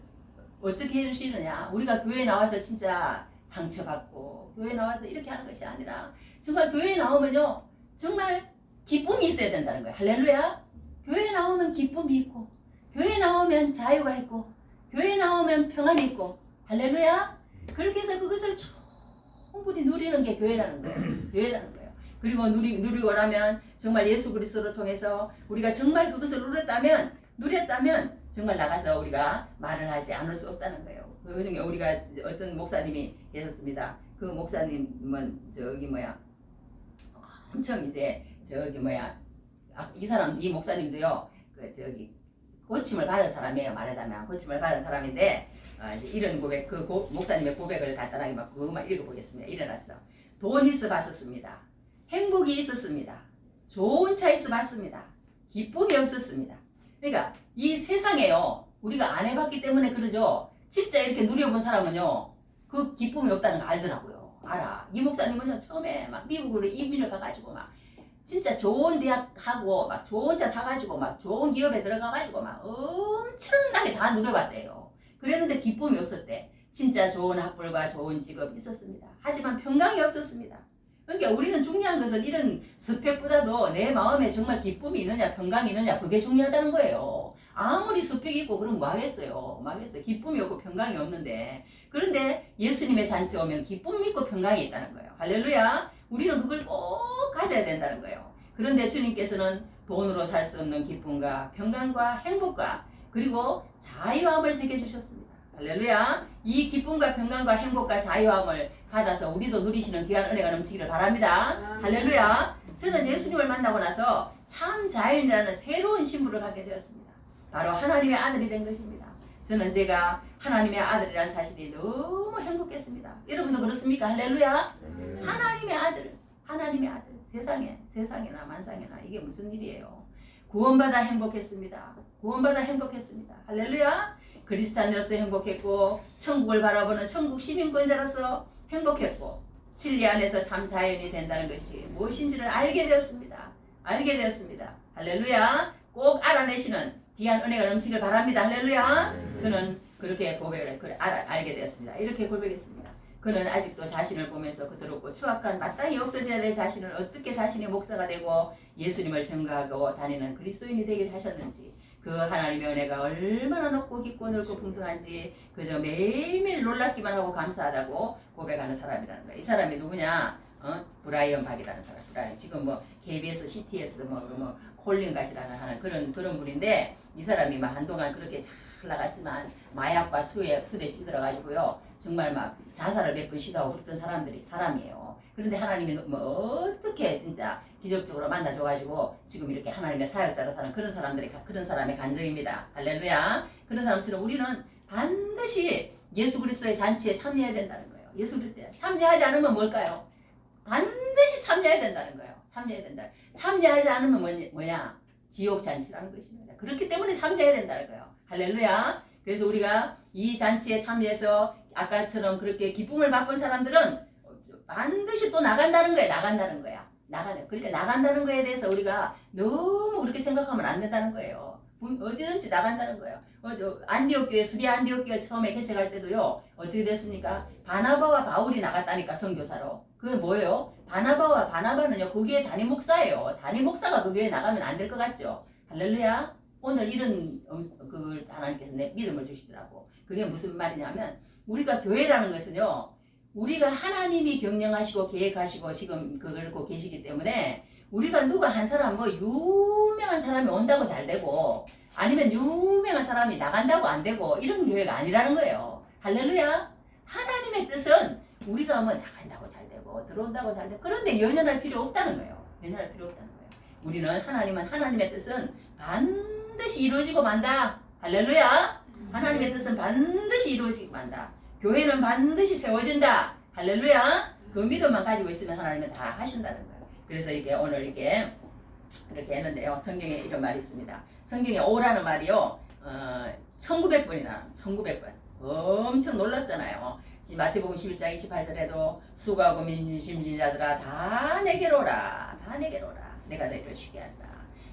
어떻게 해주시느냐. 우리가 교회에 나와서 진짜 상처받고 교회에 나와서 이렇게 하는 것이 아니라 정말 교회에 나오면요. 정말 기쁨이 있어야 된다는 거예요. 할렐루야. 교회에 나오면 기쁨이 있고 교회에 나오면 자유가 있고 교회에 나오면 평안이 있고 할렐루야. 그렇게 해서 그것을 충분히 누리는 게 교회라는 거예요. 교회라는 거예요. 그리고 누리고 나면 정말 예수 그리스도를 통해서 우리가 정말 그것을 누렸다면 정말 나가서 우리가 말을 하지 않을 수 없다는 거예요. 그 중에 우리가 어떤 목사님이 계셨습니다. 그 목사님은 엄청 이제 이 목사님도요. 고침을 받은 사람이에요. 말하자면 고침을 받은 사람인데 이제 이런 고백, 목사님의 고백을 간단하게 그것만 읽어보겠습니다. 일어났어. 돈 있어 봤었습니다. 행복이 있었습니다. 좋은 차 있어 봤습니다. 기쁨이 없었습니다. 그러니까 이 세상에요. 우리가 안 해봤기 때문에 그러죠. 진짜 이렇게 누려본 사람은요. 그 기쁨이 없다는 거 알더라고요. 알아. 이 목사님은요. 처음에 막 미국으로 이민을 가가지고 막 진짜 좋은 대학 하고 막 좋은 차 사가지고 막 좋은 기업에 들어가가지고 막 엄청나게 다 누려봤대요. 그랬는데 기쁨이 없었대. 진짜 좋은 학벌과 좋은 직업이 있었습니다. 하지만 평강이 없었습니다. 그러니까 우리는 중요한 것은 이런 스펙보다도 내 마음에 정말 기쁨이 있느냐 평강이 있느냐 그게 중요하다는 거예요. 아무리 스펙이 있고 그럼 뭐 하겠어요. 기쁨이 없고 평강이 없는데. 그런데 예수님의 잔치 오면 기쁨이 있고 평강이 있다는 거예요. 할렐루야. 우리는 그걸 꼭 가져야 된다는 거예요. 그런데 주님께서는 돈으로 살 수 없는 기쁨과 평강과 행복과 그리고 자유함을 새겨주셨습니다. 할렐루야. 이 기쁨과 평강과 행복과 자유함을 받아서 우리도 누리시는 귀한 은혜가 넘치기를 바랍니다. 할렐루야. 저는 예수님을 만나고 나서 참 자연이라는 새로운 신분을 갖게 되었습니다. 바로 하나님의 아들이 된 것입니다. 저는 제가 하나님의 아들이라는 사실이 너무 행복했습니다. 여러분도 그렇습니까? 할렐루야. 하나님의 아들. 세상에나 만상에나 이게 무슨 일이에요. 구원받아 행복했습니다. 구원받아 행복했습니다. 할렐루야. 그리스도인으로서 행복했고 천국을 바라보는 천국 시민권자로서 행복했고 진리 안에서 참 자연이 된다는 것이 무엇인지를 알게 되었습니다. 알게 되었습니다. 할렐루야. 꼭 알아내시는 귀한 은혜가 넘치길 바랍니다. 할렐루야. 그는 그렇게 고백을 알게 되었습니다. 이렇게 고백했습니다. 그는 아직도 자신을 보면서 그토록 추악한 마땅히 없어져야 될 자신을 어떻게 자신의 목사가 되고 예수님을 증거하고 다니는 그리스도인이 되게 하셨는지 그 하나님의 은혜가 얼마나 높고 깊고 넓고 풍성한지 그저 매일매일 놀랍기만 하고 감사하다고 고백하는 사람이라는 거예요. 이 사람이 누구냐? 브라이언 박이라는 사람. 브라이언. 지금 뭐 KBS, CTS 뭐 콜린갓이라는 하는 그런 분인데 이 사람이 막 한동안 그렇게 잘 나갔지만 마약과 술에 찌들어가지고요. 정말 막 자살을 몇 번 시도하고 그랬던 사람이에요. 그런데 하나님이 뭐 어떻게 진짜 기적적으로 만나줘가지고 지금 이렇게 하나님의 사역자로 사는 그런 사람의 간증입니다. 할렐루야. 그런 사람처럼 우리는 반드시 예수 그리스도의 잔치에 참여해야 된다는 거예요. 예수 그리스도에 참여하지 않으면 뭘까요? 반드시 참여해야 된다는 거예요. 참여해야 된다. 참여하지 않으면 뭐냐? 지옥 잔치라는 것입니다. 그렇기 때문에 참여해야 된다는 거예요. 할렐루야. 그래서 우리가 이 잔치에 참여해서 아까처럼 그렇게 기쁨을 맛본 사람들은 반드시 또 나간다는 거야. 그러니까 나간다는 거에 대해서 우리가 너무 그렇게 생각하면 안 된다는 거예요. 어디든지 나간다는 거예요. 안디옥 교회, 수리 안디옥 교회 처음에 개척할 때도요. 어떻게 됐습니까? 바나바와 바울이 나갔다니까 선교사로. 그게 뭐예요? 바나바는요. 그 교회 담임 목사예요. 담임 목사가 그 교회에 나가면 안 될 것 같죠? 할렐루야. 오늘 이런 그 하나님께서 내 믿음을 주시더라고. 그게 무슨 말이냐면 우리가 교회라는 것은요. 우리가 하나님이 경영하시고 계획하시고 지금 그걸고 계시기 때문에 우리가 누가 한 사람 뭐 유명한 사람이 온다고 잘 되고 아니면 유명한 사람이 나간다고 안 되고 이런 교회가 아니라는 거예요. 할렐루야. 하나님의 뜻은 우리가 뭐 나간다고 잘 되고 들어온다고 잘 되고 그런데 연연할 필요 없다는 거예요. 연연할 필요 없다는 거예요. 우리는 하나님의 뜻은 반드시 이루어지고 만다. 할렐루야. 하나님의 뜻은 반드시 이루어지고 만다. 교회는 반드시 세워진다. 할렐루야. 그 믿음만 가지고 있으면 하나님은 다 하신다는 거예요. 그래서 이게 오늘 이렇게 했는데요. 성경에 이런 말이 있습니다. 성경에 오라는 말이요. 1900번이나 1900번. 엄청 놀랐잖아요. 마태복음 11장 28절에도 수고하고 민심진 자들아 다 내게로 오라. 다 내게로 오라. 내가 너희를 쉬게 한다.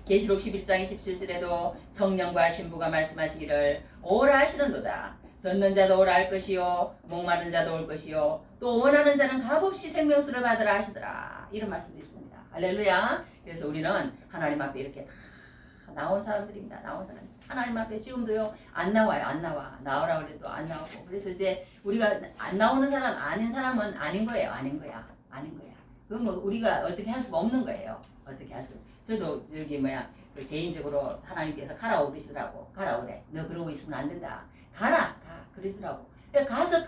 계시록 11장 27절에도 성령과 신부가 말씀하시기를 오라 하시는도다. 듣는 자도 오라 할 것이요 목마른 자도 올 것이요 또 원하는 자는 값없이 생명수를 받으라 하시더라. 이런 말씀도 있습니다. 할렐루야. 그래서 우리는 하나님 앞에 이렇게 다 나온 사람들입니다. 나온 사람. 하나님 앞에 지금도요 안 나와요. 안 나와. 나오라 그래도 안 나오고. 그래서 이제 우리가 안 나오는 사람 아닌 사람은 아닌 거예요. 아닌 거야. 그건 뭐 우리가 어떻게 할 수가 없는 거예요. 어떻게 할 수. 저도 여기 개인적으로 하나님께서 가라고 그러시더라고. 가라 그래. 너 그러고 있으면 안 된다. 가 그러시더라고.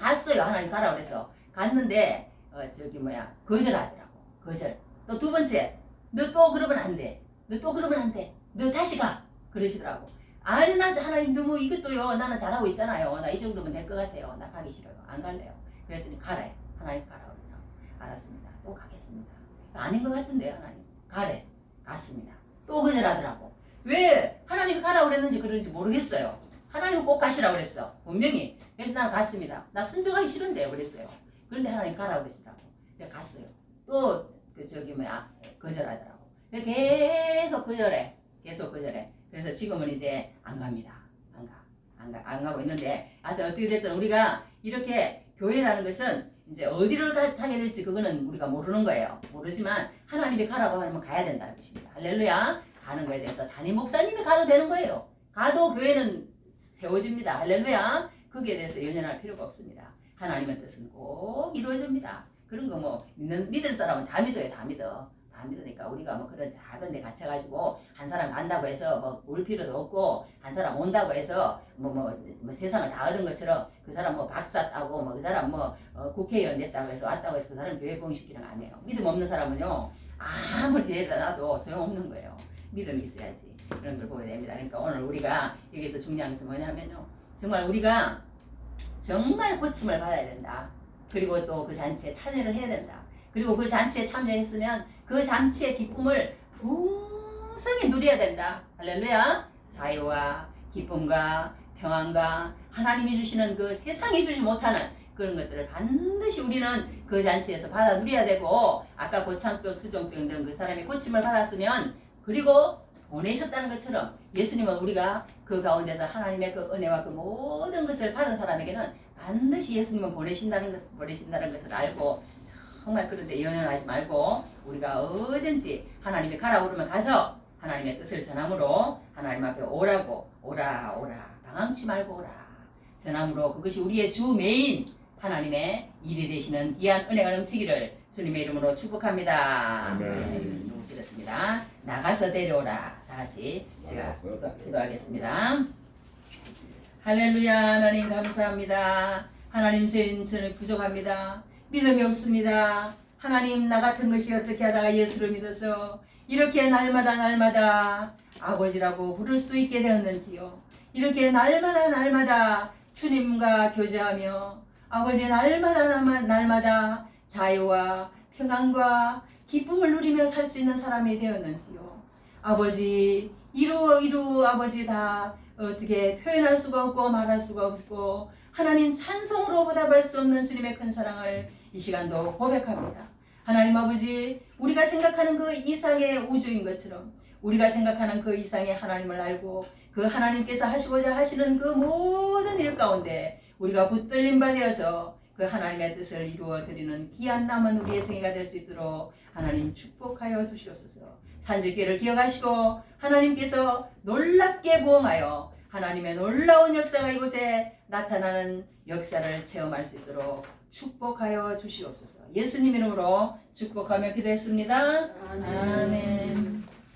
갔어요. 하나님 가라 그래서 갔는데 거절하더라고. 거절. 또 두 번째 너 또 그러면 안 돼. 너 다시 가 그러시더라고. 아니 나 하나님 너무 이것도요 나는 잘하고 있잖아요. 나 이 정도면 될 것 같아요. 나 가기 싫어요. 안 갈래요. 그랬더니 가래. 하나님 가라 그러더라고. 알았습니다. 또 가겠습니다. 아닌 것 같은데요. 하나님 가래. 갔습니다. 또 거절하더라고. 왜 하나님이 가라고 그랬는지 그런지 모르겠어요. 하나님은 꼭 가시라고 그랬어. 분명히. 그래서 나는 갔습니다. 나 순종하기 싫은데요. 그랬어요. 그런데 하나님 가라고 그러시더라고. 그래서 갔어요. 또 거절하더라고. 계속 거절해. 그래서 지금은 이제 안 갑니다. 안 가고 있는데 하여튼 어떻게 됐든 우리가 이렇게 교회라는 것은 이제 어디를 가게 될지 그거는 우리가 모르는 거예요. 모르지만 하나님이 가라고 하면 가야 된다는 것입니다. 할렐루야. 가는 거에 대해서 담임 목사님이 가도 되는 거예요. 가도 교회는 세워집니다. 할렐루야. 거기에 대해서 연연할 필요가 없습니다. 하나님의 뜻은 꼭 이루어집니다. 그런 거 뭐 믿을 사람은 다 믿어요. 다 믿으니까 우리가 뭐 그런 작은 데 갇혀가지고 한 사람 간다고 해서 뭐 올 필요도 없고 한 사람 온다고 해서 뭐 세상을 다 얻은 것처럼 그 사람 뭐 박사 따고 뭐 그 사람 국회의원 됐다고 해서 왔다고 해서 그 사람 교회 부흥시키는 거 아니에요. 믿음 없는 사람은요 아무리 대에다 놔도 소용없는 거예요. 믿음이 있어야지 그런 걸 보게 됩니다. 그러니까 오늘 우리가 여기서 중요한 것은 뭐냐면요 정말 우리가 정말 고침을 받아야 된다. 그리고 또 그 잔치에 참여를 해야 된다. 그리고 그 잔치에 참여했으면 그 잔치의 기쁨을 풍성히 누려야 된다. 할렐루야. 자유와 기쁨과 평안과 하나님이 주시는 그 세상이 주지 못하는 그런 것들을 반드시 우리는 그 잔치에서 받아 누려야 되고, 아까 고창병, 수종병 등 그 사람이 고침을 받았으면 그리고 보내셨다는 것처럼 예수님은 우리가 그 가운데서 하나님의 그 은혜와 그 모든 것을 받은 사람에게는 반드시 예수님은 보내신다는 것을 알고, 정말 그런데 연연하지 말고 우리가 어딘지 하나님이 가라 그러면 가서 하나님의 뜻을 전함으로 하나님 앞에 오라고, 오라 방황치 말고 오라 전함으로, 그것이 우리의 주 메인 하나님의 일이 되시는 귀한 은혜가 넘치기를 주님의 이름으로 축복합니다. 아멘. 그렇습니다. 나가서 데려오라. 다 같이 제가 기도하겠습니다. 할렐루야. 하나님 감사합니다. 하나님 저는 부족합니다. 믿음이 없습니다. 하나님 나 같은 것이 어떻게 하다가 예수를 믿어서 이렇게 날마다 아버지라고 부를 수 있게 되었는지요. 이렇게 날마다 주님과 교제하며 아버지 날마다 자유와 평안과 기쁨을 누리며 살 수 있는 사람이 되었는지요. 아버지 이루 아버지 다 어떻게 표현할 수가 없고 말할 수가 없고 하나님 찬송으로 보답할 수 없는 주님의 큰 사랑을 이 시간도 고백합니다. 하나님 아버지, 우리가 생각하는 그 이상의 우주인 것처럼 우리가 생각하는 그 이상의 하나님을 알고 그 하나님께서 하시고자 하시는 그 모든 일 가운데 우리가 붙들림 바 되어서 그 하나님의 뜻을 이루어 드리는 귀한 남은 우리의 생애가 될 수 있도록 하나님 축복하여 주시옵소서. 산주교를 기억하시고 하나님께서 놀랍게 부응하여 하나님의 놀라운 역사가 이곳에 나타나는 역사를 체험할 수 있도록 축복하여 주시옵소서. 예수님 이름으로 축복하며 기도했습니다. 아멘.